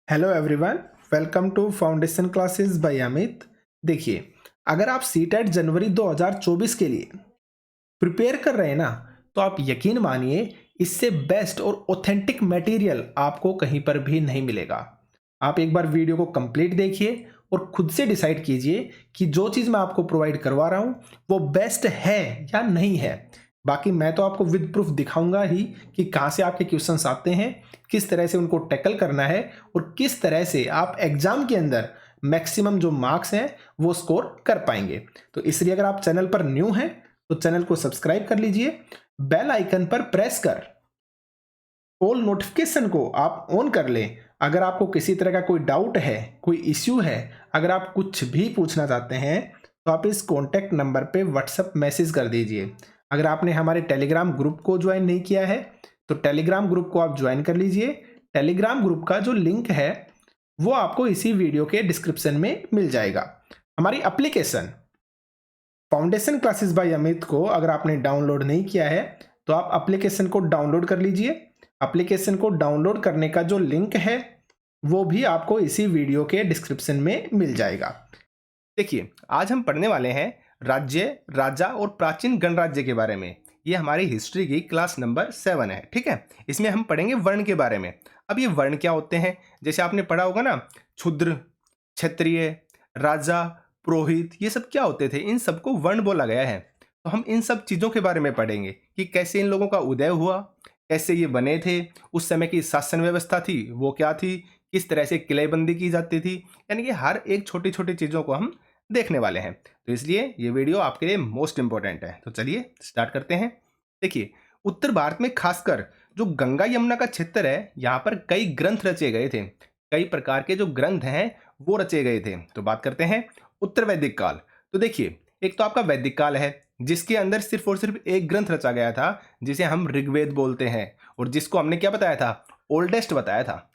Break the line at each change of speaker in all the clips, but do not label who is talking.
Hello everyone, welcome to foundation classes by Amit. देखिए, अगर आप सीटेट जनवरी 2024 के लिए प्रिपेयर कर रहे हैं ना, तो आप यकीन मानिए इससे बेस्ट और ऑथेंटिक मटेरियल आपको कहीं पर भी नहीं मिलेगा। आप एक बार वीडियो को कंप्लीट देखिए और खुद से डिसाइड कीजिए कि जो चीज़ मैं आपको प्रोवाइड करवा रहा हूँ वो बेस्ट है या नहीं है। बाकी मैं तो आपको विद प्रूफ दिखाऊंगा ही कि कहाँ से आपके क्वेश्चंस आते हैं, किस तरह से उनको टैकल करना है और किस तरह से आप एग्जाम के अंदर मैक्सिमम जो मार्क्स हैं वो स्कोर कर पाएंगे। तो इसलिए अगर आप चैनल पर न्यू हैं तो चैनल को सब्सक्राइब कर लीजिए, बेल आइकन पर प्रेस कर ऑल नोटिफिकेशन को आप ऑन कर लें। अगर आपको किसी तरह का कोई डाउट है, कोई इश्यू है, अगर आप कुछ भी पूछना चाहते हैं तो आप इस कॉन्टैक्ट नंबर पे व्हाट्सएप मैसेज कर दीजिए। अगर आपने हमारे टेलीग्राम ग्रुप को ज्वाइन नहीं किया है तो टेलीग्राम ग्रुप को आप ज्वाइन कर लीजिए। टेलीग्राम ग्रुप का जो लिंक है वो आपको इसी वीडियो के डिस्क्रिप्शन में मिल जाएगा। हमारी application foundation classes by Amit को अगर आपने डाउनलोड नहीं किया है तो आप एप्लीकेशन को डाउनलोड कर लीजिए। एप्लीकेशन को डाउनलोड करने का जो लिंक है वो भी आपको इसी वीडियो के डिस्क्रिप्शन में मिल जाएगा। देखिए, आज हम पढ़ने वाले हैं राज्य, राजा और प्राचीन गणराज्य के बारे में। ये हमारी हिस्ट्री की क्लास नंबर 7 है, ठीक है। इसमें हम पढ़ेंगे वर्ण के बारे में। अब ये वर्ण क्या होते हैं, जैसे आपने पढ़ा होगा ना, क्षुद्र, क्षत्रिय, राजा, पुरोहित, ये सब क्या होते थे, इन सबको वर्ण बोला गया है। तो हम इन सब चीज़ों के बारे में पढ़ेंगे कि कैसे इन लोगों का उदय हुआ, कैसे ये बने थे, उस समय की शासन व्यवस्था थी वो क्या थी, किस तरह से किलेबंदी की जाती थी, यानी कि हर एक छोटी छोटी चीज़ों को हम देखने वाले हैं। तो इसलिए ये वीडियो आपके लिए मोस्ट इंपॉर्टेंट है। तो चलिए स्टार्ट करते हैं। देखिए, उत्तर भारत में खासकर जो गंगा यमुना का क्षेत्र है, यहाँ पर कई ग्रंथ रचे गए थे। कई प्रकार के जो ग्रंथ हैं वो रचे गए थे। तो बात करते हैं उत्तर वैदिक काल। तो देखिए, एक तो आपका वैदिक काल है जिसके अंदर सिर्फ और सिर्फ एक ग्रंथ रचा गया था जिसे हम ऋग्वेद बोलते हैं, और जिसको हमने क्या बताया था, ओल्डेस्ट बताया था।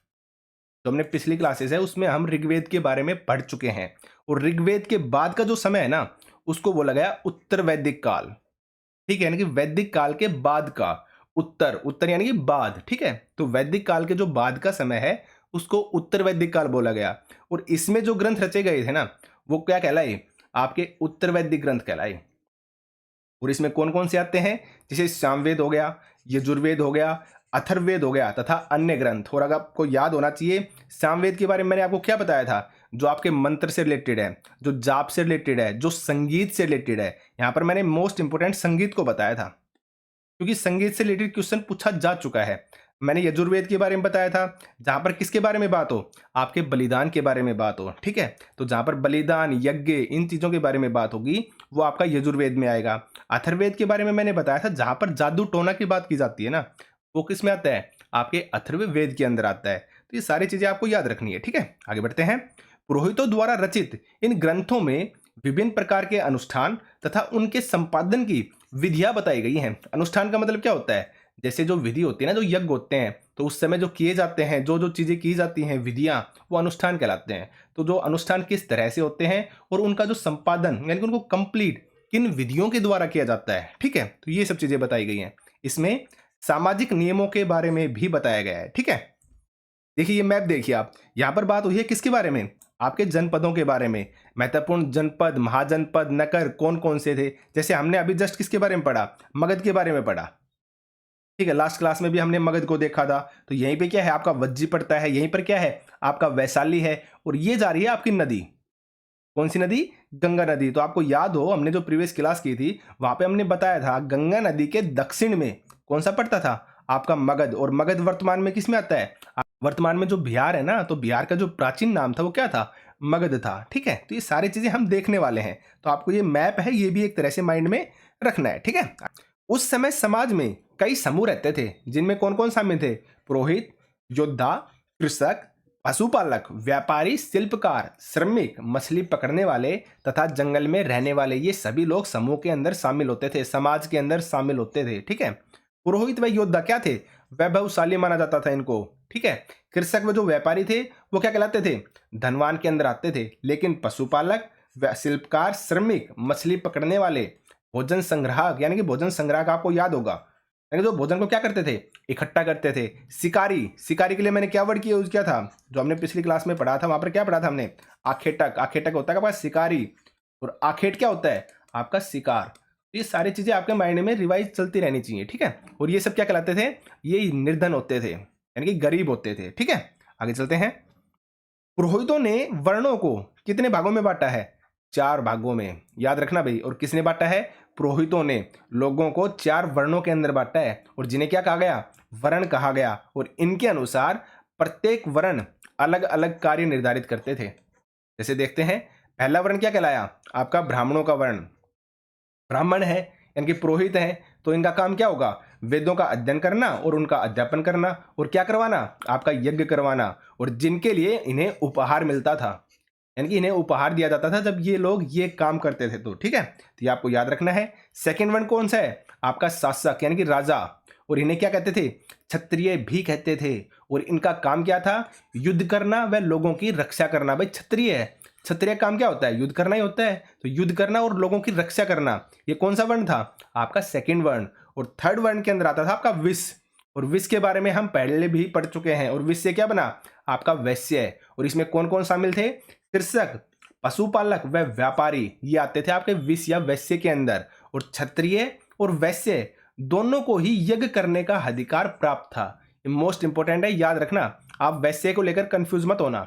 तो हमने पिछली क्लासेस है उसमें हम ऋग्वेद के बारे में पढ़ चुके हैं, और ऋग्वेद के बाद का जो समय है ना उसको बोला गया उत्तर वैदिक काल, ठीक है। यानी कि वैदिक काल के बाद का उत्तर, उत्तर यानी कि बाद, ठीक है। तो वैदिक काल के जो बाद का समय है उसको उत्तर वैदिक काल बोला गया। और इसमें जो ग्रंथ रचे गए थे ना वो क्या कहलाए, आपके उत्तर वैदिक ग्रंथ कहलाए। और इसमें कौन कौन से आते हैं, जैसे सामवेद हो गया, यजुर्वेद हो गया, अथर्ववेद हो गया तथा अन्य ग्रंथ। और अगर आपको याद होना चाहिए, सामवेद के बारे में मैंने आपको क्या बताया था, जो आपके मंत्र से रिलेटेड है, जो जाप से रिलेटेड है, जो संगीत से रिलेटेड है। यहाँ पर मैंने मोस्ट इंपोर्टेंट संगीत को बताया था क्योंकि संगीत से रिलेटेड क्वेश्चन पूछा जा चुका है। मैंने यजुर्वेद के बारे में बताया था जहां पर किसके बारे में बात हो, आपके बलिदान के बारे में बात हो, ठीक है। तो जहां पर बलिदान, यज्ञ, इन चीजों के बारे में बात होगी वो आपका यजुर्वेद में आएगा। अथर्ववेद के बारे में मैंने बताया था जहां पर जादू टोना की बात की जाती है ना, वो किस में आता है, आपके अथर्ववेद के अंदर आता है। तो ये सारी चीजें आपको याद रखनी है, ठीक है। आगे बढ़ते हैं। पुरोहितों द्वारा रचित इन ग्रंथों में विभिन्न प्रकार के अनुष्ठान तथा उनके संपादन की विधियां बताई गई हैं। अनुष्ठान का मतलब क्या होता है, जैसे जो विधि होती है ना, जो यज्ञ होते हैं तो उस समय जो किए जाते हैं, जो जो चीजें की जाती हैं, विधियां, वो अनुष्ठान कहलाते हैं। तो जो अनुष्ठान किस तरह से होते हैं और उनका जो संपादन यानी कि उनको कंप्लीट किन विधियों के द्वारा किया जाता है, ठीक है। तो ये सब चीजें बताई गई हैं। इसमें सामाजिक नियमों के बारे में भी बताया गया है, ठीक है। देखिए ये मैप देखिए आप, यहाँ पर बात हुई है किसके बारे में, आपके जनपदों के बारे में। महत्वपूर्ण जनपद, महाजनपद, नगर कौन कौन से थे, जैसे हमने अभी जस्ट किसके बारे में पढ़ा, मगध के बारे में पढ़ा, ठीक है। लास्ट क्लास में भी हमने मगध को देखा था। तो यहीं पे क्या है, आपका वज्जी पड़ता है, यहीं पर क्या है, आपका वैशाली है, और ये जा रही है आपकी नदी, कौन सी नदी, गंगा नदी। तो आपको याद हो हमने जो प्रीवियस क्लास की थी वहां पे हमने बताया था गंगा नदी के दक्षिण में कौन सा पड़ता था, आपका मगध। और मगध वर्तमान में किस में आता है, वर्तमान में जो बिहार है ना, तो बिहार का जो प्राचीन नाम था वो क्या था, मगध था, ठीक है। तो ये सारी चीजें हम देखने वाले हैं। तो आपको ये मैप है ये भी एक तरह से माइंड में रखना है, ठीक है। उस समय समाज में कई समूह रहते थे जिनमें कौन कौन शामिल थे, पुरोहित, योद्धा, कृषक, पशुपालक, व्यापारी, शिल्पकार, श्रमिक, मछली पकड़ने वाले तथा जंगल में रहने वाले। ये सभी लोग समूह के अंदर शामिल होते थे, समाज के अंदर शामिल होते थे, ठीक है। पुरोहित व योद्धा क्या थे, वैभवशाली माना जाता था इनको, ठीक है। कृषक व जो व्यापारी थे वो क्या कहलाते थे, धनवान के अंदर आते थे। लेकिन पशुपालक, शिल्पकार, श्रमिक, मछली पकड़ने वाले, भोजन संग्राहक, यानी कि भोजन संग्राहक आपको याद होगा, यानी जो भोजन को क्या करते थे, इकट्ठा करते थे। शिकारी, शिकारी के लिए मैंने क्या वर्ड यूज किया था, जो हमने पिछली क्लास में पढ़ा था, वहां पर क्या पढ़ा था हमने, आखेटक। आखेटक होता है आपका शिकारी और आखेट क्या होता है आपका शिकार। ये सारी चीजें आपके माइंड में रिवाइज चलती रहनी चाहिए, ठीक है। और ये सब क्या कहलाते थे, ये निर्धन होते थे, यानी कि गरीब होते थे, ठीक है। आगे चलते हैं। पुरोहितों ने वर्णों को कितने भागों में बांटा है, 4 भागों में, याद रखना भाई। और किसने बांटा है, पुरोहितों ने लोगों को 4 वर्णों के अंदर बांटा है, और जिन्हें क्या कहा गया, वर्ण कहा गया। और इनके अनुसार प्रत्येक वर्ण अलग अलग कार्य निर्धारित करते थे। जैसे देखते हैं, पहला वर्ण क्या कहलाया आपका, ब्राह्मणों का वर्ण। ब्राह्मण है यानी कि पुरोहित है, तो इनका काम क्या होगा, वेदों का अध्ययन करना और उनका अध्यापन करना, और क्या करवाना, आपका यज्ञ करवाना, और जिनके लिए इन्हें उपहार मिलता था, यानी कि इन्हें उपहार दिया जाता था जब ये लोग ये काम करते थे, तो ठीक है। तो ये आपको याद रखना है। सेकेंड वर्ण कौन सा है आपका, शासक यानी कि राजा, और इन्हें क्या कहते थे, क्षत्रिय भी कहते थे। और इनका काम क्या था, युद्ध करना व लोगों की रक्षा करना। भाई क्षत्रिय है, क्षत्रिय काम क्या होता है, युद्ध करना ही होता है, तो युद्ध करना और लोगों की रक्षा करना, ये कौन सा वर्ण था आपका, सेकंड वर्ण। और थर्ड वर्ण के अंदर आता था आपका विष, और विष के बारे में हम पहले भी पढ़ चुके हैं। और विष से क्या बना आपका वैश्य है। और इसमें कौन कौन शामिल थे, कृषक, पशुपालक व व्यापारी, ये आते थे आपके विष या वैश्य के अंदर। और क्षत्रिय और वैश्य दोनों को ही यज्ञ करने का अधिकार प्राप्त था। मोस्ट इंपोर्टेंट है, याद रखना, आप वैश्य को लेकर कंफ्यूज मत होना,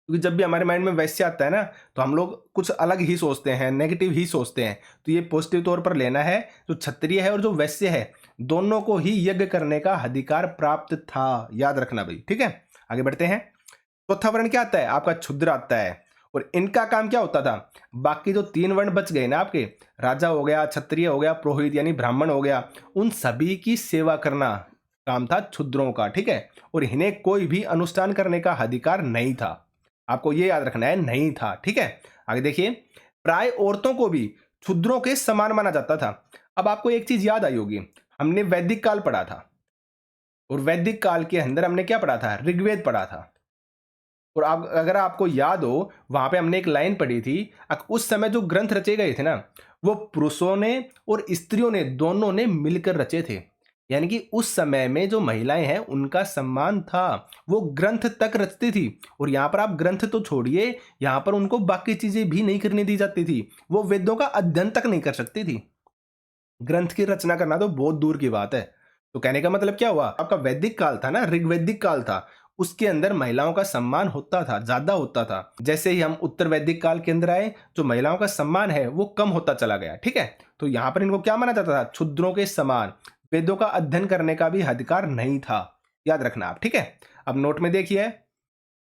क्योंकि जब भी हमारे माइंड में वैश्य आता है ना, तो हम लोग कुछ अलग ही सोचते हैं, नेगेटिव ही सोचते हैं। तो ये पॉजिटिव तौर पर लेना है, जो क्षत्रिय है और जो वैश्य है दोनों को ही यज्ञ करने का अधिकार प्राप्त था, याद रखना भाई, ठीक है। आगे बढ़ते हैं। चौथा वर्ण क्या आता है आपका, क्षुद्र आता है। और इनका काम क्या होता था, बाकी जो 3 वर्ण बच गए ना आपके, राजा हो गया, क्षत्रिय हो गया, पुरोहित यानी ब्राह्मण हो गया, उन सभी की सेवा करना काम था क्षुद्रों का, ठीक है। और इन्हें कोई भी अनुष्ठान करने का अधिकार नहीं था, आपको ये याद रखना है, नहीं था, ठीक है। आगे देखिए, प्राय औरतों को भी क्षुद्रों के समान माना जाता था। अब आपको एक चीज याद आई होगी, हमने वैदिक काल पढ़ा था, और वैदिक काल के अंदर हमने क्या पढ़ा था, ऋग्वेद पढ़ा था। और आप अगर आपको याद हो, वहां पे हमने एक लाइन पढ़ी थी, उस समय जो ग्रंथ रचे गए थे ना, वो पुरुषों ने और स्त्रियों ने दोनों ने मिलकर रचे थे। यानी कि उस समय में जो महिलाएं हैं उनका सम्मान था, वो ग्रंथ तक रचती थी। और यहाँ पर आप ग्रंथ तो छोड़िए, यहाँ पर उनको बाकी चीजें भी नहीं करने दी जाती थी, वो वेदों का अध्ययन तक नहीं कर सकती थी, ग्रंथ की रचना करना तो बहुत दूर की बात है। तो कहने का मतलब क्या हुआ, आपका वैदिक काल था ना, ऋग्वैदिक काल था, उसके अंदर महिलाओं का सम्मान होता था, ज्यादा होता था। जैसे ही हम उत्तर वैदिक काल के अंदर आए, जो महिलाओं का सम्मान है वो कम होता चला गया, ठीक है। तो यहां पर इनको क्या माना जाता था, क्षुद्रों के समान, वेदों का अध्ययन करने का भी अधिकार नहीं था, याद रखना आप, ठीक है। अब नोट में देखिए,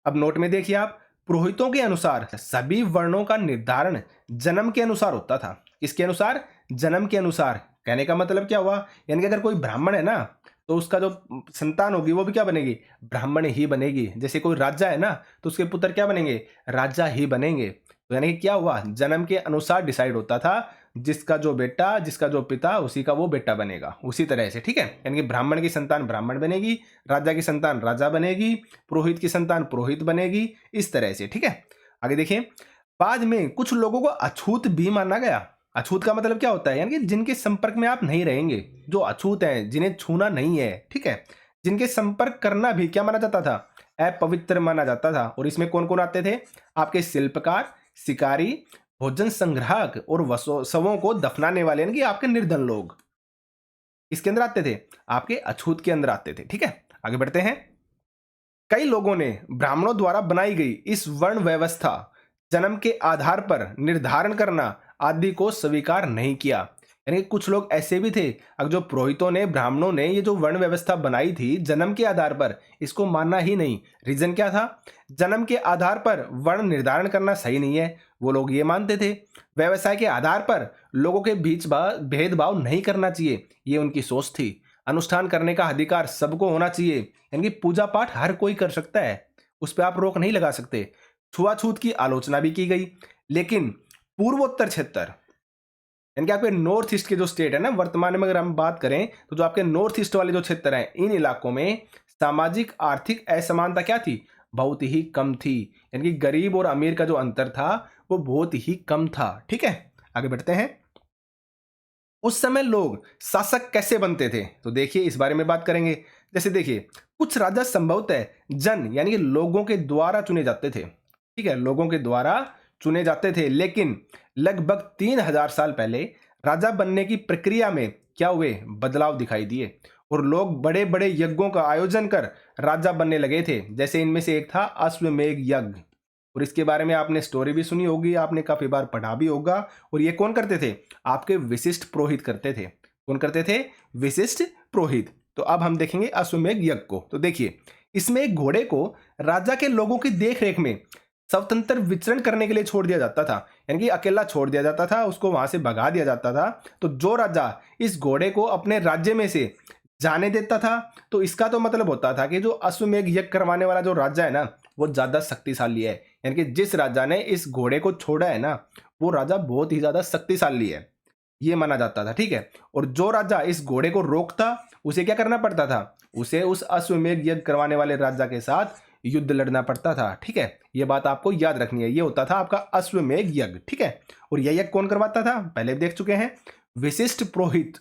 अब नोट में देखिए आप, पुरोहितों के अनुसार सभी वर्णों का निर्धारण जन्म के अनुसार होता था। किसके अनुसार, जन्म के अनुसार। कहने का मतलब क्या हुआ, यानी कि अगर कोई ब्राह्मण है ना, तो उसका जो संतान होगी वो भी क्या बनेगी, ब्राह्मण ही बनेगी। जैसे कोई राजा है ना, तो उसके पुत्र क्या बनेंगे, राजा ही बनेंगे। तो यानी कि क्या हुआ, जन्म के अनुसार डिसाइड होता था, जिसका जो बेटा, जिसका जो पिता, उसी का वो बेटा बनेगा, उसी तरह से, ठीक है। यानी कि ब्राह्मण की संतान ब्राह्मण बनेगी, राजा की संतान राजा बनेगी, पुरोहित की संतान पुरोहित बनेगी, इस तरह से, ठीक है। आगे देखिए, बाद में कुछ लोगों को अछूत भी माना गया। अछूत का मतलब क्या होता है, यानी कि जिनके संपर्क में आप नहीं रहेंगे, जो अछूत हैं, जिन्हें छूना नहीं है, ठीक है। जिनके संपर्क करना भी क्या माना जाता था, अपवित्र माना जाता था। और इसमें कौन कौन आते थे, आपके शिल्पकार, शिकारी, भोजन संग्राहक और शवों को दफनाने वाले, यानी कि आपके निर्धन लोग इसके अंदर आते थे, आपके अछूत के अंदर आते थे, ठीक है। आगे बढ़ते हैं। कई लोगों ने ब्राह्मणों द्वारा बनाई गई इस वर्ण व्यवस्था, जन्म के आधार पर निर्धारण करना आदि को स्वीकार नहीं किया। यानी कि कुछ लोग ऐसे भी थे, अब जो पुरोहितों ने, ब्राह्मणों ने ये जो वर्ण व्यवस्था बनाई थी जन्म के आधार पर, इसको मानना ही नहीं। रीजन क्या था, जन्म के आधार पर वर्ण निर्धारण करना सही नहीं है, वो लोग ये मानते थे। व्यवसाय के आधार पर लोगों के बीच भेदभाव नहीं करना चाहिए, ये उनकी सोच थी। अनुष्ठान करने का अधिकार सबको होना चाहिए, यानी कि पूजा पाठ हर कोई कर सकता है, उस पर आप रोक नहीं लगा सकते। छुआछूत की आलोचना भी की गई, लेकिन पूर्वोत्तर क्षेत्र, यानी कि आपके नॉर्थ ईस्ट के जो स्टेट है ना, वर्तमान में अगर हम बात करें तो जो आपके नॉर्थ ईस्ट वाले जो क्षेत्र हैं, इन इलाकों में सामाजिक आर्थिक असमानता क्या थी, बहुत ही कम थी। यानी कि गरीब और अमीर का जो अंतर था वो बहुत ही कम था, ठीक है। आगे बढ़ते हैं। उस समय लोग शासक कैसे बनते थे, तो देखिए इस बारे में बात करेंगे। जैसे देखिए, कुछ राजा संभवतः जन यानी कि लोगों के द्वारा चुने जाते थे, ठीक है, लोगों के द्वारा चुने जाते थे, लेकिन लगभग 3000 साल पहले राजा बनने की प्रक्रिया में क्या हुए, बदलाव दिखाई दिए और लोग बड़े बड़े यज्ञों का आयोजन कर राजा बनने लगे थे। जैसे इनमें से एक था अश्वमेध यज्ञ, और इसके बारे में आपने स्टोरी भी सुनी होगी, आपने काफी बार पढ़ा भी होगा। और ये कौन करते थे, आपके विशिष्ट पुरोहित करते थे। कौन करते थे, विशिष्ट पुरोहित। तो अब हम देखेंगे अश्वमेध यज्ञ को। तो देखिए, इसमें एक घोड़े को राजा के लोगों की देखरेख में स्वतंत्र विचरण करने के लिए छोड़ दिया जाता था, यानी कि अकेला छोड़ दिया जाता था, उसको वहां से भगा दिया जाता था। तो जो राजा इस घोड़े को अपने राज्य में से जाने देता था, तो इसका तो मतलब होता था कि जो अश्वमेध यज्ञ करवाने वाला जो राजा है ना, वो ज्यादा शक्तिशाली है। यानी कि जिस राजा ने इस घोड़े को छोड़ा है ना, वो राजा बहुत ही ज्यादा शक्तिशाली है, ये माना जाता था, ठीक है। और जो राजा इस घोड़े को रोकता, उसे क्या करना पड़ता था, उसे उस अश्वमेध यज्ञ करवाने वाले राजा के साथ युद्ध लड़ना पड़ता था, ठीक है। ये बात आपको याद रखनी है, ये होता था आपका अश्वमेध यज्ञ, ठीक है। और यह यज्ञ कौन करवाता था, पहले देख चुके हैं, विशिष्ट पुरोहित।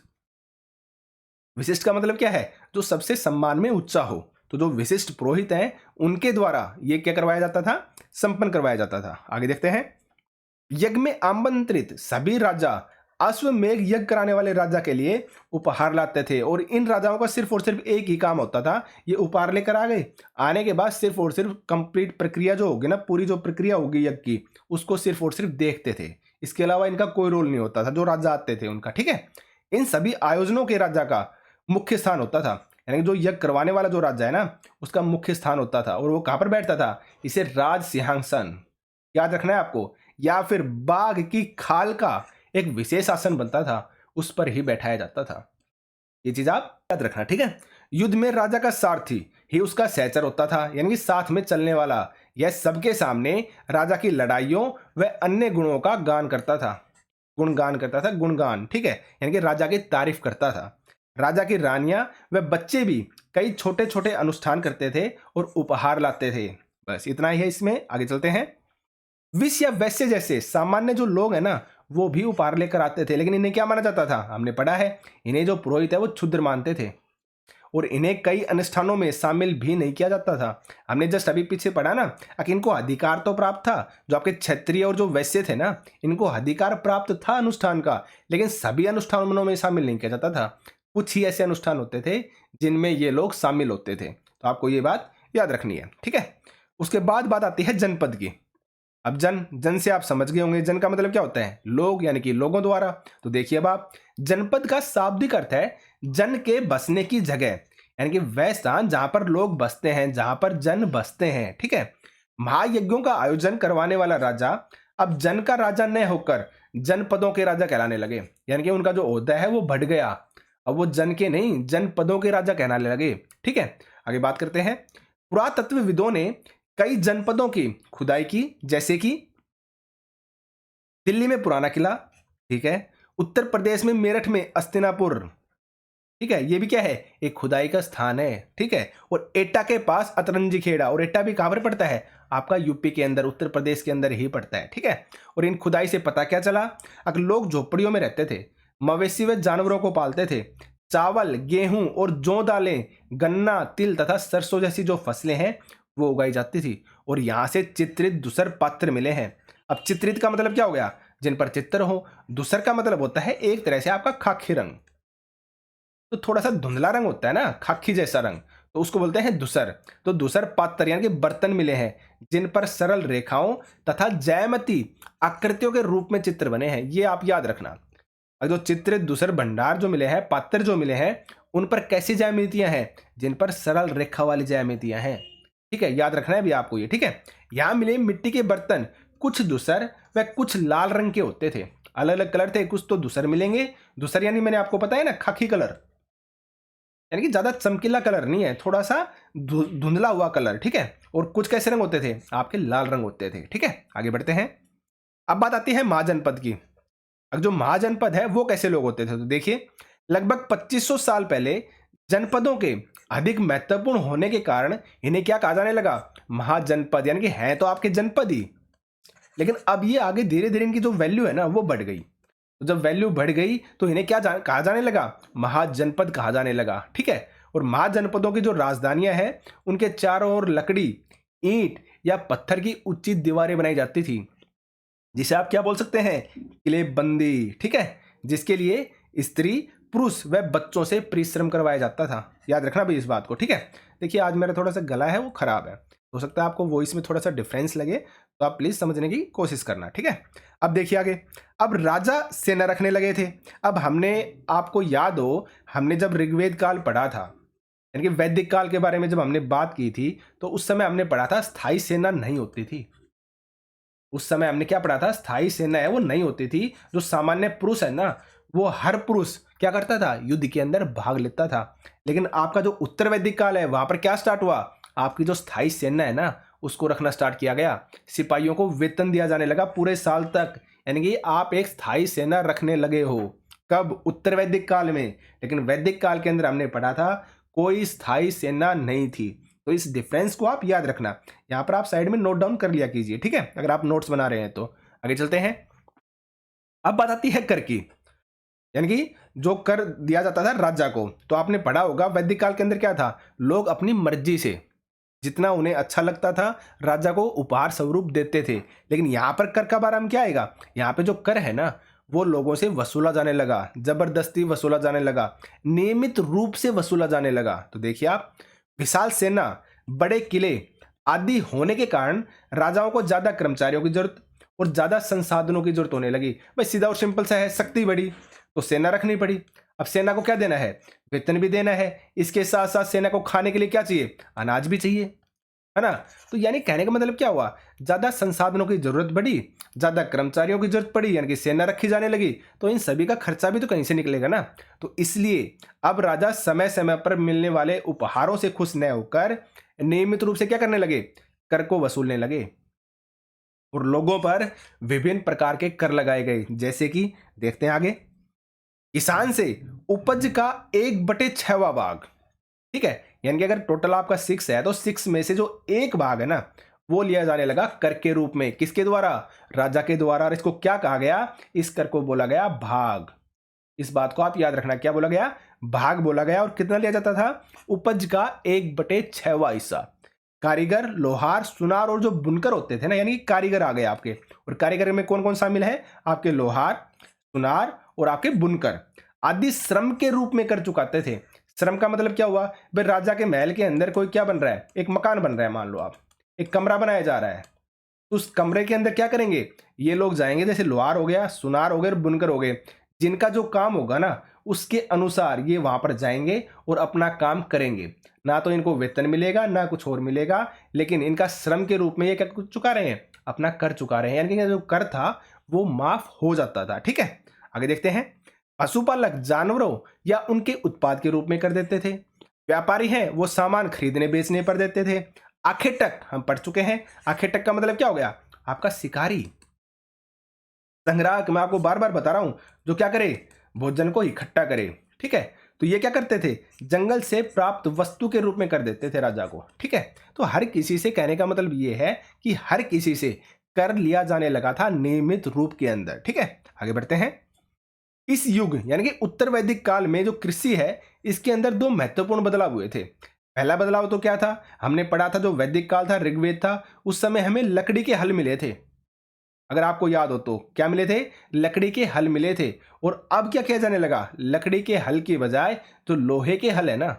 विशिष्ट का मतलब क्या है, जो सबसे सम्मान में ऊंचा हो। तो जो विशिष्ट पुरोहित हैं, उनके द्वारा ये क्या करवाया जाता था, संपन्न करवाया जाता था। आगे देखते हैं, यज्ञ में आमंत्रित सभी राजा अश्वमेध यज्ञ कराने वाले राजा के लिए उपहार लाते थे, और इन राजाओं का सिर्फ और सिर्फ एक ही काम होता था, ये उपहार लेकर आ गए, आने के बाद सिर्फ और सिर्फ कंप्लीट प्रक्रिया जो होगी ना, पूरी जो प्रक्रिया होगी यज्ञ की, उसको सिर्फ और सिर्फ देखते थे। इसके अलावा इनका कोई रोल नहीं होता था, जो राजा आते थे उनका, ठीक है। इन सभी आयोजनों के राजा का मुख्य स्थान होता था, यानी जो यज्ञ करवाने वाला जो राजा है ना, उसका मुख्य स्थान होता था, और वो कहां पर बैठता था, इसे राज सिंहासन याद रखना है आपको, या फिर बाघ की खाल का एक विशेष आसन बनता था, उस पर ही बैठाया जाता था। ये चीज आप याद रखना, ठीक है। युद्ध में राजा का सारथी ही उसका सहचर होता था, यानी कि साथ में चलने वाला। यह सबके सामने राजा की लड़ाइयों व अन्य गुणों का गान करता था, गुणगान करता था, गुणगान, ठीक है, यानी कि राजा की तारीफ करता था। राजा की रानियां व बच्चे भी कई छोटे छोटे अनुष्ठान करते थे और उपहार लाते थे। बस इतना ही है इसमें, आगे चलते हैं। विष या वैश्य जैसे सामान्य जो लोग हैं ना, वो भी उपहार लेकर आते थे, लेकिन इन्हें क्या माना जाता था, हमने पढ़ा है, इन्हें जो पुरोहित है वो क्षुद्र मानते थे, और इन्हें कई अनुष्ठानों में शामिल भी नहीं किया जाता था। हमने जस्ट अभी पीछे पढ़ा ना कि इनको अधिकार तो प्राप्त था, जो आपके क्षत्रिय और जो वैश्य थे ना, इनको अधिकार प्राप्त था अनुष्ठान का, लेकिन सभी अनुष्ठानों में शामिल नहीं किया जाता था। कुछ ही ऐसे अनुष्ठान होते थे जिनमें ये लोग शामिल होते थे। तो आपको ये बात याद रखनी है, ठीक है। उसके बाद बात आती है जनपद की। अब जन, जन से आप समझ गए होंगे, जन का मतलब क्या होता है, लोग, यानी कि लोगों द्वारा। तो देखिए अब आप, जनपद का शाब्दिक अर्थ है जन के बसने की जगह, यानी कि वह स्थान जहां पर लोग बसते हैं, जहां पर जन बसते हैं, ठीक है। महायज्ञों का आयोजन करवाने वाला राजा अब जन का राजा न होकर जनपदों के राजा कहलाने लगे, यानी कि उनका जो ओहदा है वो बढ़ गया, अब वो जन के नहीं, जनपदों के राजा कहलाने लगे, ठीक है। आगे बात करते हैं, पुरातत्वविदों ने कई जनपदों की खुदाई की, जैसे कि दिल्ली में पुराना किला, ठीक है, उत्तर प्रदेश में मेरठ में अस्तिनापुर, ठीक है, ये भी क्या है, एक खुदाई का स्थान है, ठीक है। और एटा के पास अतरंजी खेड़ा, और एटा भी कहां पर पड़ता है, आपका यूपी के अंदर, उत्तर प्रदेश के अंदर ही पड़ता है, ठीक है। और इन खुदाई से पता क्या चला, अगर लोग झोपड़ियों में रहते थे, मवेशी व जानवरों को पालते थे, चावल, गेहूं और जौ दालें, गन्ना, तिल तथा सरसों जैसी जो फसलें हैं वो उगाई जाती थी, और यहां से चित्रित दूसर पात्र मिले हैं। अब चित्रित का मतलब क्या हो गया, जिन पर चित्र हो। दूसर का मतलब होता है एक तरह से आपका खाकी रंग, तो थोड़ा सा धुंधला रंग होता है ना, खाकी जैसा रंग, तो उसको बोलते हैं दूसर। तो दूसर पात्र यानी कि बर्तन मिले हैं, जिन पर सरल रेखाओं तथा जयमती आकृतियों के रूप में चित्र बने हैं, ये आप याद रखना। और जो चित्रित दूसर भंडार जो मिले हैं, पात्र जो मिले हैं, उन पर कैसी ज्यामितियां हैं, जिन पर सरल रेखा वाली ज्यामितियां हैं, ठीक है, याद रखना है भी आपको ये, ठीक है। यहां मिले मिट्टी के बर्तन कुछ दूसर व कुछ लाल रंग के होते थे, अलग अलग कलर थे, कुछ तो दूसर मिलेंगे। दूसर यानी मैंने आपको बताया ना, खाकी कलर, यानी कि ज्यादा चमकीला कलर नहीं है, थोड़ा सा धुंधला हुआ कलर, ठीक है। और कुछ कैसे रंग होते थे, आपके लाल रंग होते थे, ठीक है। आगे बढ़ते हैं, अब बात आती है महाजनपद की। अब जो महाजनपद है वो कैसे लोग होते थे, तो देखिए, लगभग 2500 साल पहले जनपदों के अधिक महत्वपूर्ण होने के कारण इन्हें क्या कहा जाने लगा, महाजनपद, यानी कि हैं तो आपके जनपद ही, लेकिन अब ये आगे धीरे धीरे इनकी जो वैल्यू है ना वो बढ़ गई। तो जब वैल्यू बढ़ गई तो इन्हें क्या कहा जाने लगा, महाजनपद कहा जाने लगा, ठीक है। और महाजनपदों की जो राजधानियां हैं उनके चारों ओर लकड़ी, ईंट या पत्थर की ऊंची दीवारें बनाई जाती थी, जिसे आप क्या बोल सकते हैं, किलेबंदी, ठीक है, जिसके लिए स्त्री, पुरुष व बच्चों से परिश्रम करवाया जाता था। याद रखना भाई इस बात को, ठीक है। देखिए आज मेरा थोड़ा सा गला है वो खराब है, हो सकता है आपको वॉइस में थोड़ा सा डिफरेंस लगे, तो आप प्लीज समझने की कोशिश करना, ठीक है। अब देखिए आगे, अब राजा सेना रखने लगे थे। अब हमने, आपको याद हो, हमने जब ऋग्वेद काल पढ़ा था, यानी कि वैदिक काल के बारे में जब हमने बात की थी, तो उस समय हमने पढ़ा था स्थायी सेना नहीं होती थी। उस समय हमने क्या पढ़ा था, स्थायी सेना है वो नहीं होती थी। जो सामान्य पुरुष है ना, वो हर पुरुष क्या करता था, युद्ध के अंदर भाग लेता था। लेकिन आपका जो उत्तर वैदिक काल है वहां पर क्या स्टार्ट हुआ, आपकी जो स्थायी सेना है ना उसको रखना स्टार्ट किया गया। सिपाहियों को वेतन दिया जाने लगा पूरे साल तक, यानी कि आप एक स्थायी सेना रखने लगे हो। कब, उत्तर वैदिक काल में। लेकिन वैदिक काल के अंदर हमने पढ़ा था कोई स्थायी सेना नहीं थी। तो इस डिफरेंस को आप याद रखना, यहां पर आप साइड में नोट डाउन कर लिया कीजिए, ठीक है, अगर आप नोट्स बना रहे हैं तो। आगे चलते हैं। अब बात आती है कर की, यानी कि जो कर दिया जाता था राजा को। तो आपने पढ़ा होगा वैदिक काल के अंदर क्या था, लोग अपनी मर्जी से जितना उन्हें अच्छा लगता था राजा को उपहार स्वरूप देते थे। लेकिन यहां पर कर का बारे में क्या आएगा, यहां पे जो कर है ना वो लोगों से वसूला जाने लगा, जबरदस्ती वसूला जाने लगा, नियमित रूप से वसूला जाने लगा। तो देखिए आप, विशाल सेना, बड़े किले आदि होने के कारण राजाओं को ज्यादा कर्मचारियों की जरूरत और ज्यादा संसाधनों की जरूरत होने लगी। भाई सीधा और सिंपल सा है, शक्ति बढ़ी तो सेना रखनी पड़ी। अब सेना को क्या देना है, वेतन भी देना है, इसके साथ साथ सेना को खाने के लिए क्या चाहिए, अनाज भी चाहिए, है ना। तो यानी कहने का मतलब क्या हुआ, ज्यादा संसाधनों की जरूरत बढ़ी, ज्यादा कर्मचारियों की जरूरत पड़ी, यानी कि सेना रखी जाने लगी, तो इन सभी का खर्चा भी तो कहीं से निकलेगा ना। तो इसलिए अब राजा समय समय पर मिलने वाले उपहारों से खुश न होकर नियमित रूप से क्या करने लगे, कर को वसूलने लगे। और लोगों पर विभिन्न प्रकार के कर लगाए गए, जैसे कि देखते हैं आगे, किसान से उपज का 1/6वां भाग, ठीक है, यानी कि अगर टोटल आपका 6 है तो 6 में से जो एक भाग है ना वो लिया जाने लगा कर के रूप में, किसके द्वारा, राजा के द्वारा। और इसको क्या कहा गया, इस कर को बोला गया भाग। इस बात को आप याद रखना, क्या बोला गया, भाग बोला गया। और कितना लिया जाता था, उपज का 1/6वां हिस्सा। कारीगर, लोहार, सुनार और जो बुनकर होते थे ना, यानी कि कारीगर आ गए आपके। और कारीगर में कौन कौन शामिल है, आपके लोहार, सुनार और आपके बुनकर आदि श्रम के रूप में कर चुकाते थे। श्रम का मतलब क्या हुआ, भाई राजा के महल के अंदर कोई क्या बन रहा है, एक मकान बन रहा है, मान लो आप एक कमरा बनाया जा रहा है, तो उस कमरे के अंदर क्या करेंगे, ये लोग जाएंगे, जैसे लोहार हो गया, सुनार हो गए और बुनकर हो गए, जिनका जो काम होगा ना उसके अनुसार ये वहां पर जाएंगे और अपना काम करेंगे। ना तो इनको वेतन मिलेगा ना कुछ और मिलेगा, लेकिन इनका श्रम के रूप में ये क्या चुका रहे हैं, अपना कर चुका रहे हैं, यानी कि जो कर था वो माफ हो जाता था, ठीक है। आगे देखते हैं, पशुपालक जानवरों या उनके उत्पाद के रूप में कर देते थे। व्यापारी हैं वो सामान खरीदने बेचने पर देते थे। आखेटक हम पढ़ चुके हैं, आखेटक का मतलब क्या हो गया, आपका शिकारी। संग्राहक, मैं आपको बार बार बता रहा हूं, जो क्या करे, भोजन को इकट्ठा करे, ठीक है। तो ये क्या करते थे, जंगल से प्राप्त वस्तु के रूप में कर देते थे राजा को, ठीक है। तो हर किसी से, कहने का मतलब ये है कि हर किसी से कर लिया जाने लगा था नियमित रूप के अंदर, ठीक है। आगे बढ़ते हैं। इस युग यानी कि उत्तर वैदिक काल में जो कृषि है इसके अंदर दो महत्वपूर्ण बदलाव हुए थे। पहला बदलाव तो क्या था, हमने पढ़ा था, जो वैदिक काल था, ऋग्वेद था, उस समय हमें लकड़ी के हल मिले थे। अगर आपको याद हो तो क्या मिले थे, लकड़ी के हल मिले थे। और अब क्या किया जाने लगा, लकड़ी के हल की बजाय जो लोहे के हल है ना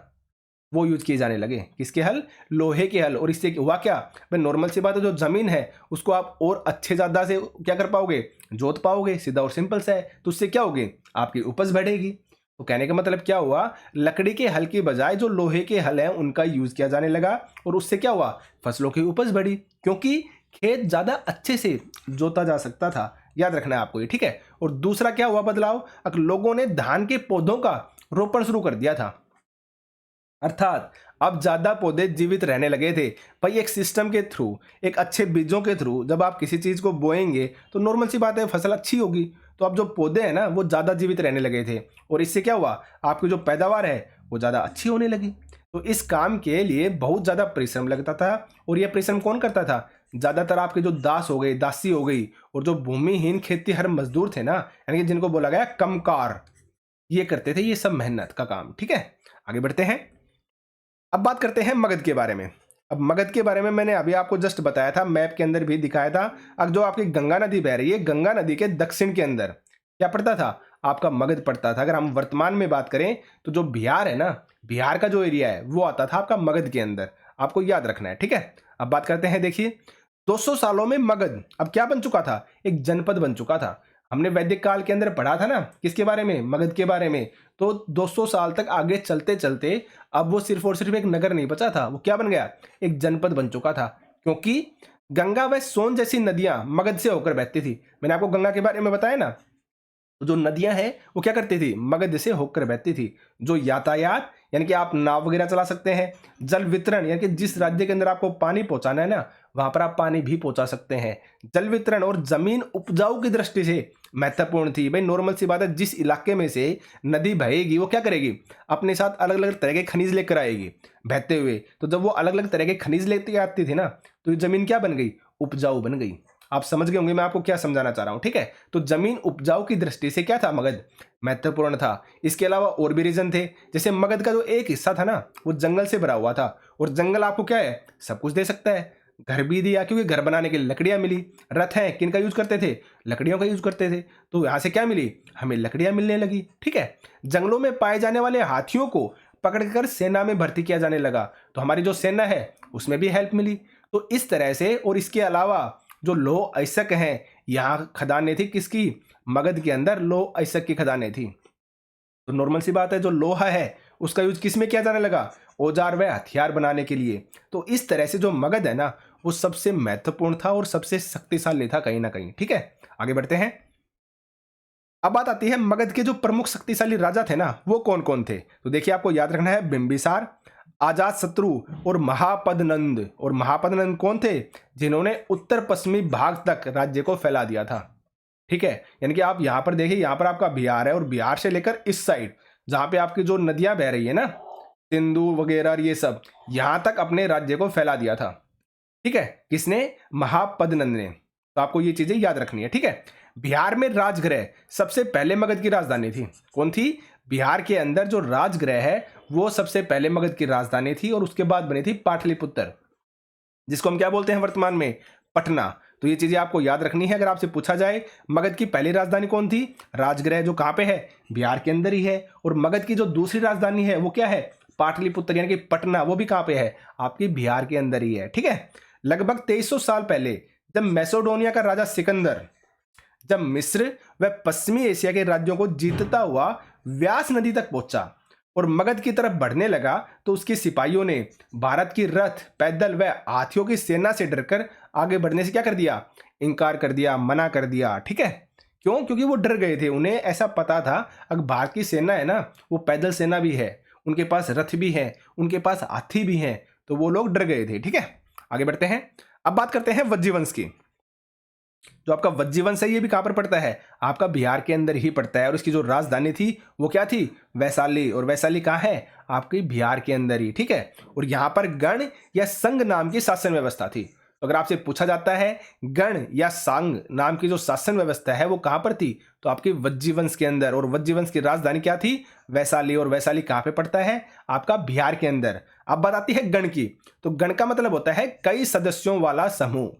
वो यूज किए जाने लगे। किसके हल, लोहे के हल। और इससे हुआ क्या, भाई नॉर्मल सी बात है, जो जमीन है उसको आप और अच्छे ज्यादा से क्या कर पाओगे, जोत पाओगे, सीधा और सिंपल सा है। तो उससे क्या होगी, आपकी उपज बढ़ेगी। तो कहने का मतलब क्या हुआ, लकड़ी के हल की बजाय जो लोहे के हल हैं उनका यूज किया जाने लगा। और उससे क्या हुआ, फसलों की उपज बढ़ी, क्योंकि खेत ज्यादा अच्छे से जोता जा सकता था। याद रखना है आपको ये, ठीक है। और दूसरा क्या हुआ बदलाव, लोगों ने धान के पौधों का रोपण शुरू कर दिया था, अर्थात अब ज्यादा पौधे जीवित रहने लगे थे। भाई एक सिस्टम के थ्रू, एक अच्छे बीजों के थ्रू जब आप किसी चीज को बोएंगे तो नॉर्मल सी बात है फसल अच्छी होगी। तो अब जो पौधे हैं ना वो ज्यादा जीवित रहने लगे थे, और इससे क्या हुआ, आपकी जो पैदावार है वो ज्यादा अच्छी होने लगी। तो इस काम के लिए बहुत ज्यादा परिश्रम लगता था, और यह परिश्रम कौन करता था, ज्यादातर आपके जो दास हो गए, दासी हो गई, और जो भूमिहीन खेतीहर मजदूर थे ना, यानी कि जिनको बोला गया कमकार, ये करते थे ये सब मेहनत का काम। ठीक है, आगे बढ़ते हैं। अब बात करते हैं मगध के बारे में। अब मगध के बारे में मैंने अभी आपको जस्ट बताया था, मैप के अंदर भी दिखाया था। अब जो आपकी गंगा नदी बह रही है, गंगा नदी के दक्षिण के अंदर क्या पड़ता था? आपका मगध पड़ता था। अगर हम वर्तमान में बात करें तो जो बिहार है ना, बिहार का जो एरिया है वो आता था आपका मगध के अंदर, आपको याद रखना है। ठीक है, अब बात करते हैं। देखिए 200 सालों में मगध अब क्या बन चुका था? एक जनपद बन चुका था। हमने वैदिक काल के अंदर पढ़ा था ना किसके बारे में? मगध के बारे में। तो 200 साल तक आगे चलते चलते अब वो सिर्फ और सिर्फ एक नगर नहीं बचा था, वो क्या बन गया? एक जनपद बन चुका था। क्योंकि गंगा व सोन जैसी नदियां मगध से होकर बहती थी। मैंने आपको गंगा के बारे में बताया ना, तो जो नदियां हैं वो क्या करती थी? मगध से होकर बहती थी। जो यातायात, यानी कि आप नाव वगैरह चला सकते हैं। जल वितरण, यानी कि जिस राज्य के अंदर आपको पानी पहुंचाना है ना, वहां पर आप पानी भी पहुंचा सकते हैं। जल वितरण और जमीन उपजाऊ की दृष्टि से महत्वपूर्ण थी। भाई नॉर्मल सी बात है, जिस इलाके में से नदी बहेगी वो क्या करेगी? अपने साथ अलग अलग तरह के खनिज लेकर आएगी बहते हुए। तो जब वो अलग अलग तरह के खनिज लेते आती थी ना, तो ये जमीन क्या बन गई? उपजाऊ बन गई। आप समझ गए होंगे मैं आपको क्या समझाना चाह रहा हूं। ठीक है, तो जमीन उपजाऊ की दृष्टि से क्या था? मगध महत्वपूर्ण था। इसके अलावा और भी रीजन थे, जैसे मगध का जो एक हिस्सा था ना, वो जंगल से भरा हुआ था। और जंगल आपको क्या है? सब कुछ दे सकता है। घर भी दिया, क्योंकि घर बनाने के लिए लकड़ियां मिली। रथ है, किन का यूज करते थे? लकड़ियों का यूज करते थे। तो यहां से क्या मिली? हमें लकड़ियां मिलने लगी। ठीक है, जंगलों में पाए जाने वाले हाथियों को पकड़कर सेना में भर्ती किया जाने लगा, तो हमारी जो सेना है उसमें भी हेल्प मिली। तो इस तरह से, और इसके अलावा जो लौह अयस्क हैं, यहाँ खदानें थी किसकी? मगध के अंदर लौह अयस्क की खदानें थी। तो नॉर्मल सी बात है, जो लोहा है उसका यूज किस में किया जाने लगा? औजार व हथियार बनाने के लिए। तो इस तरह से जो मगध है ना, वो सबसे महत्वपूर्ण था और सबसे शक्तिशाली था कहीं ना कहीं। ठीक है, आगे बढ़ते हैं। अब बात आती है मगध के जो प्रमुख शक्तिशाली राजा थे ना, वो कौन कौन थे? तो देखिए आपको याद रखना है, बिंबिसार, अजात शत्रु और महापदनंद। और महापदनंद कौन थे? जिन्होंने उत्तर पश्चिमी भाग तक राज्य को फैला दिया था। ठीक है, यानी कि आप यहां पर देखिए, यहां पर आपका बिहार है, और बिहार से लेकर इस साइड जहां पे आपकी जो नदियां बह रही है ना, सिंधु वगैरह ये सब, यहां तक अपने राज्य को फैला दिया था। ठीक है, किसने? महापदनंद ने। तो आपको ये चीजें याद रखनी है। ठीक है, बिहार में राजगृह सबसे पहले मगध की राजधानी थी। कौन थी? बिहार के अंदर जो राजगृह है वो सबसे पहले मगध की राजधानी थी, और उसके बाद बनी थी पाटलिपुत्र, जिसको हम क्या बोलते हैं वर्तमान में? पटना। तो ये चीजें आपको याद रखनी है। अगर आपसे पूछा जाए मगध की पहली राजधानी कौन थी? राजगृह, जो कहां पे है? बिहार के अंदर ही है। और मगध की जो दूसरी राजधानी है वो क्या है? पाटलिपुत्र, यानी कि पटना, वो भी कहां पे है? आपकी बिहार के अंदर ही है। ठीक है, लगभग 2300 साल पहले जब मैसेडोनिया का राजा सिकंदर जब मिस्र व पश्चिमी एशिया के राज्यों को जीतता हुआ व्यास नदी तक पहुंचा और मगध की तरफ बढ़ने लगा, तो उसके सिपाहियों ने भारत की रथ, पैदल व हाथियों की सेना से डरकर आगे बढ़ने से क्या कर दिया? इनकार कर दिया, मना कर दिया। ठीक है, क्यों? क्योंकि वो डर गए थे। उन्हें ऐसा पता था अगर भारत की सेना है ना, वो पैदल सेना भी है, उनके पास रथ भी है, उनके पास हाथी भी है, तो वो लोग डर गए थे। ठीक है, आगे बढ़ते हैं। अब बात करते हैं वज्जीवंश की। जो आपका वज्जीवंश है ये भी कहां पर पड़ता है? आपका बिहार के अंदर ही पड़ता है। और इसकी जो राजधानी थी वो क्या थी? वैशाली। और वैशाली कहां है? आपकी बिहार के अंदर ही। ठीक है, और यहां पर गण या संघ नाम की शासन व्यवस्था थी। तो अगर आपसे पूछा जाता है गण या संघ नाम की जो शासन व्यवस्था है वो कहां पर थी, तो आपकी वज्जीवंश के अंदर। और वज्जीवंश की राजधानी क्या थी? वैशाली। और वैशाली कहां पे पड़ता है? आपका बिहार के अंदर। अब बात आती है गण की। तो गण का मतलब होता है कई सदस्यों वाला समूह,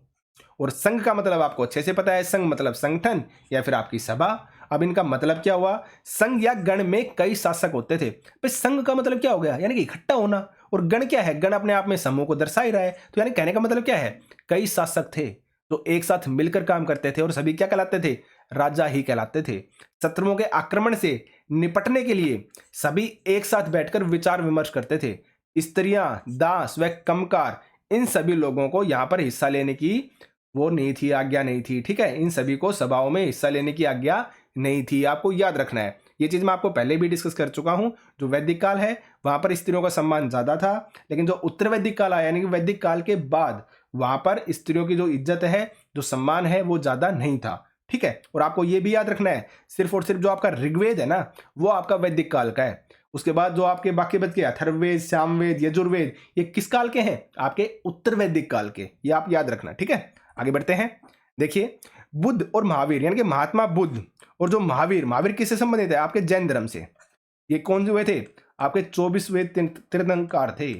और संघ का मतलब आपको अच्छे से पता है, संघ मतलब संगठन या फिर आपकी सभा। अब इनका मतलब क्या हुआ? संघ या गण में कई शासक होते थे। पर संघ का मतलब क्या हो गया? यानी कि इकट्ठा होना। और गण क्या है? गण अपने आप में समूह को दर्शा ही रहा है। तो यानी कहने का मतलब क्या है? कई शासक थे जो एक साथ मिलकर काम करते थे, और सभी क्या कहलाते थे? राजा ही कहलाते थे। शत्रुओं के आक्रमण से निपटने के लिए सभी एक साथ बैठकर विचार विमर्श करते थे। स्त्रियां, दास व कमकार, इन सभी लोगों को यहां पर हिस्सा लेने की वो नहीं थी, आज्ञा नहीं थी। ठीक है, इन सभी को सभाओं में हिस्सा लेने की आज्ञा नहीं थी। आपको याद रखना है, ये चीज मैं आपको पहले भी डिस्कस कर चुका हूं। जो वैदिक काल है वहां पर स्त्रियों का सम्मान ज्यादा था, लेकिन जो उत्तर वैदिक काल आया यानी कि वैदिक काल के बाद, वहां पर स्त्रियों की जो इज्जत है, जो सम्मान है, वो ज्यादा नहीं था। ठीक है, और आपको ये भी याद रखना है, सिर्फ और सिर्फ जो आपका ऋग्वेद है ना, वो आपका वैदिक काल का है, उसके बाद जो आपके बाकी बच के अथर्ववेद, सामवेद, यजुर्वेद, ये किस काल के हैं? आपके उत्तर वैदिक काल के। ये आप याद रखना, ठीक है। आगे बढ़ते हैं। देखिए, बुद्ध और महावीर यानी कि महात्मा बुद्ध और जो महावीर, महावीर किससे संबंधित है? आपके जैन धर्म से। ये कौन से हुए थे? आपके 24वें तीर्थंकर थे,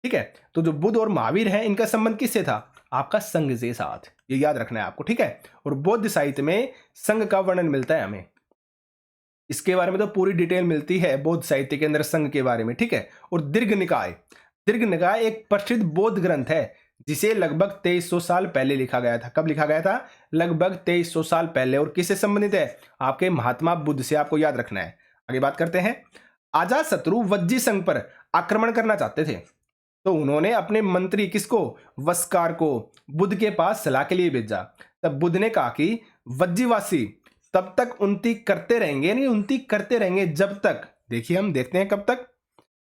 ठीक है। तो जो बुद्ध और महावीर हैं, इनका संबंध किससे था? आपका संघ के साथ। ये याद रखना है आपको, ठीक है। और बौद्ध साहित्य में संघ का वर्णन मिलता है हमें, इसके बारे में तो पूरी डिटेल मिलती है बौद्ध साहित्य के अंदर संघ के बारे में, ठीक है। और दीर्घ निकाय, दीर्घ निकाय एक प्रसिद्ध बौद्ध ग्रंथ है जिसे लगभग 2300 साल पहले लिखा गया था। कब लिखा गया था? लगभग 2300 साल पहले। और किससे संबंधित है? आपके महात्मा बुद्ध से, आपको याद रखना है। आगे बात करते हैं। अजातशत्रु वज्जी संघ पर आक्रमण करना चाहते थे, तो उन्होंने अपने मंत्री किसको? वस्कार को बुद्ध के पास सलाह के लिए भेजा। तब बुद्ध ने कहा कि वज्जीवासी तब तक उन्नति करते रहेंगे, यानी उन्नति करते रहेंगे जब तक, देखिए हम देखते हैं कब तक,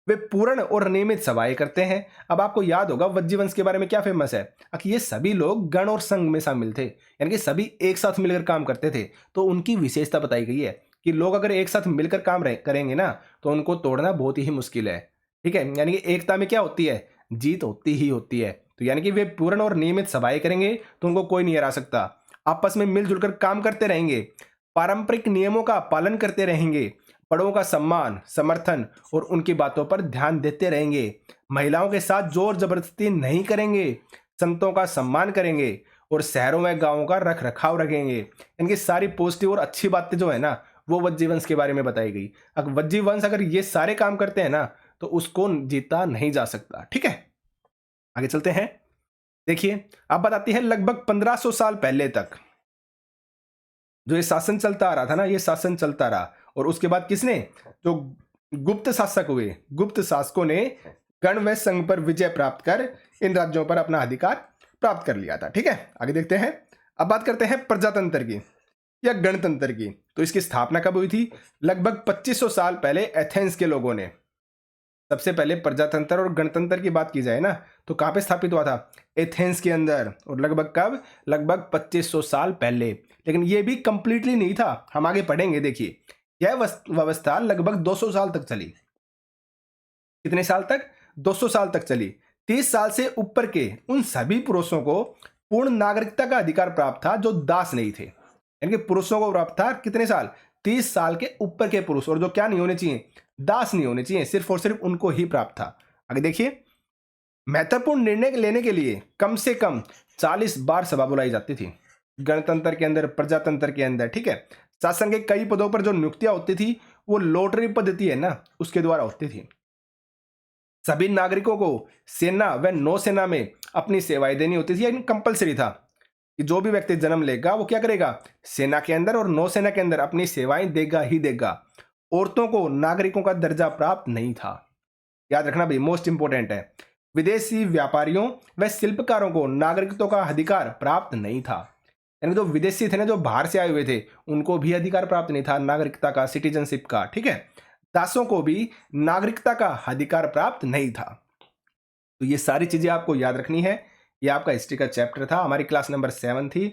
वे पूर्ण और नियमित सभाएं करते हैं। अब आपको याद होगा वज्जी वंश के बारे में क्या फेमस है कि ये सभी लोग गण और संघ में शामिल थे, यानी कि सभी एक साथ मिलकर काम करते थे। तो उनकी विशेषता बताई गई है कि लोग अगर एक साथ मिलकर काम करेंगे ना, तो उनको तोड़ना बहुत ही मुश्किल है, ठीक है। यानी कि एकता में क्या होती है? जीत होती ही होती है। तो यानी कि वे पूर्ण और नियमित सभाएं करेंगे तो उनको कोई नहीं हरा सकता। आपस में मिलजुल कर काम करते रहेंगे, पारंपरिक नियमों का पालन करते रहेंगे, बड़ों का सम्मान, समर्थन और उनकी बातों पर ध्यान देते रहेंगे, महिलाओं के साथ जोर जबरदस्ती नहीं करेंगे, संतों का सम्मान करेंगे और शहरों में गांवों का रख रखाव रखेंगे। इनकी सारी पॉजिटिव और अच्छी बातें जो है ना, वो वज्जी वंश के बारे में बताई गई। अगर वज्जी वंश अगर ये सारे काम करते हैं ना, तो उसको जीता नहीं जा सकता, ठीक है। आगे चलते हैं। देखिए, अब बताती है लगभग 1500 साल पहले तक जो ये शासन चलता आ रहा था ना, ये शासन चलता रहा। और उसके बाद किसने? जो गुप्त शासक हुए, गुप्त शासकों ने गण व संघ पर विजय प्राप्त कर इन राज्यों पर अपना अधिकार प्राप्त कर लिया था, ठीक है। आगे देखते हैं। अब बात करते हैं प्रजातंत्र की या गणतंत्र की। तो इसकी स्थापना कब हुई थी? लगभग 2500 साल पहले एथेंस के लोगों ने। सबसे पहले प्रजातंत्र और गणतंत्र की बात की जाए ना, तो कहां पे स्थापित हुआ था? एथेंस के अंदर। और लगभग कब? लगभग 2500 साल पहले। लेकिन ये भी कंप्लीटली नहीं था, हम आगे पढ़ेंगे। देखिए, यह व्यवस्था लगभग 200 साल तक चली। कितने साल तक? 200 साल तक चली। 30 साल से ऊपर के उन सभी पुरुषों को पूर्ण नागरिकता का अधिकार प्राप्त था जो दास नहीं थे। यानी कि पुरुषों को प्राप्त था कितने साल? 30 साल के ऊपर के पुरुष, और जो क्या नहीं होने चाहिए? दास नहीं होने चाहिए, सिर्फ और सिर्फ उनको ही प्राप्त था। आगे देखिए, महत्वपूर्ण निर्णय लेने के लिए कम से कम 40 बार सभा बुलाई जाती थी गणतंत्र के अंदर, प्रजातंत्र के अंदर, ठीक है। शासन के कई पदों पर जो नियुक्तियां होती थी, वो लॉटरी पद्धति है ना, उसके द्वारा होती थी। सभी नागरिकों को सेना व नौसेना में अपनी सेवाएं देनी होती थी, यानी कंपलसरी था कि जो भी व्यक्ति जन्म लेगा वो क्या करेगा? सेना के अंदर और नौसेना के अंदर अपनी सेवाएं देगा ही देगा। औरतों को नागरिकों का दर्जा प्राप्त नहीं था। याद रखना भाई, मोस्ट इंपोर्टेंट है। विदेशी व्यापारियों व शिल्पकारों को नागरिकत्व का अधिकार प्राप्त नहीं था। यानी जो विदेशी थे ना, जो बाहर से आए हुए थे, उनको भी अधिकार प्राप्त नहीं था नागरिकता का, सिटीजनशिप का, ठीक है। दासों को भी नागरिकता का अधिकार प्राप्त नहीं था। तो ये सारी चीजें आपको याद रखनी है। ये आपका हिस्ट्री का चैप्टर था, हमारी क्लास नंबर 7 थी।